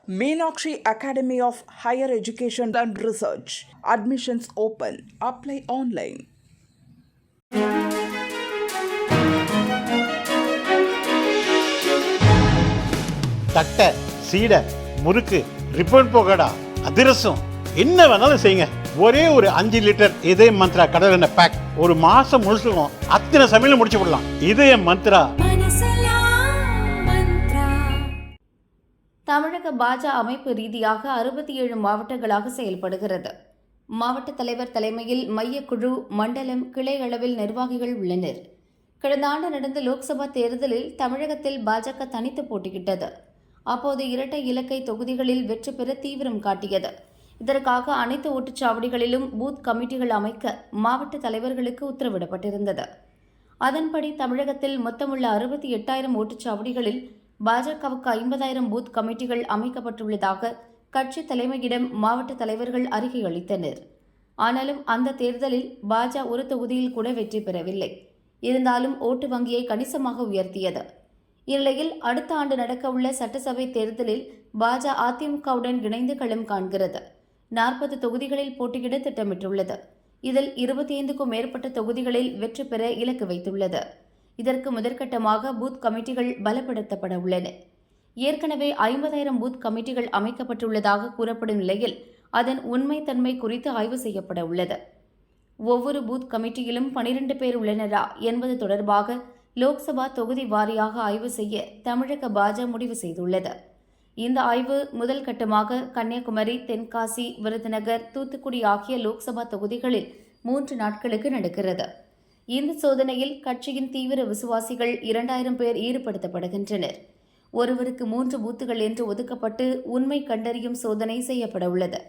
Meenakshi Academy of Higher Education and Research. Admissions open. Apply online. தட்டை, சீடை, முறுக்கு, ribbon போகடா, அதிரசம் என்ன வேணாலும் செய்யுங்க. ஒரே ஒரு 5 லிட்டர் இதய மந்த்ரா கடல் எண்ணெய் பேக் ஒரு மாசம் முழுசுக்கும் அத்தனை சமையல் முடிச்சு விடலாம். இதய மந்த்ரா. தமிழக பாஜ அமைப்பு ரீதியாக 67 மாவட்டங்களாக செயல்படுகிறது. மாவட்ட தலைவர் தலைமையில் மையக்குழு, மண்டலம், கிளை அளவில் நிர்வாகிகள் உள்ளனர். கடந்த ஆண்டு நடந்த லோக்சபா தேர்தலில் தமிழகத்தில் பாஜக தனித்து போட்டியிட்டது. அப்போது இரட்டை இலக்கை தொகுதிகளில் வெற்றி பெற தீவிரம் காட்டியது. இதற்காக அனைத்து ஓட்டுச்சாவடிகளிலும் பூத் கமிட்டிகள் அமைக்க மாவட்ட தலைவர்களுக்கு உத்தரவிடப்பட்டிருந்தது. அதன்படி தமிழகத்தில் மொத்தமுள்ள 68,000 ஓட்டுச்சாவடிகளில் பாஜகவுக்கு 50,000 பூத் கமிட்டிகள் அமைக்கப்பட்டுள்ளதாக கட்சி தலைமையிடம் மாவட்ட தலைவர்கள் அறிக்கை அளித்தனர். ஆனாலும் அந்த தேர்தலில் பாஜ ஒரு தொகுதியில் கூட வெற்றி பெறவில்லை. இருந்தாலும் ஓட்டு வங்கியை கணிசமாக உயர்த்தியது. இந்நிலையில் அடுத்த ஆண்டு நடக்கவுள்ள சட்டசபை தேர்தலில் பாஜ அதிமுகவுடன் இணைந்து களம் காண்கிறது. 40 தொகுதிகளில் போட்டியிட திட்டமிட்டுள்ளது. இதில் 25க்கும் மேற்பட்ட தொகுதிகளில் வெற்றி பெற இலக்கு வைத்துள்ளது. இதற்கு முதற்கட்டமாக பூத் கமிட்டிகள் பலப்படுத்தப்பட உள்ளன. ஏற்கனவே 50,000 பூத் கமிட்டிகள் அமைக்கப்பட்டுள்ளதாக கூறப்படும் நிலையில் அதன் உண்மைத்தன்மை குறித்து ஆய்வு செய்யப்பட உள்ளது. ஒவ்வொரு பூத் கமிட்டியிலும் 12 பேர் உள்ளனரா என்பது தொடர்பாக லோக்சபா தொகுதி வாரியாக ஆய்வு செய்ய தமிழக பாஜ முடிவு செய்துள்ளது. இந்த ஆய்வு முதல் கட்டமாக கன்னியாகுமரி, தென்காசி, விருதுநகர், தூத்துக்குடி ஆகிய லோக்சபா தொகுதிகளில் 3 நாட்களுக்கு நடக்கிறது. இந்த சோதனையில் கட்சியின் தீவிர விசுவாசிகள் 2,000 பேர் ஈடுபடுத்தப்படுகின்றனர். ஒருவருக்கு 3 பூத்துகள் என்று ஒதுக்கப்பட்டு உண்மை கண்டறியும் சோதனை செய்யப்பட உள்ளது.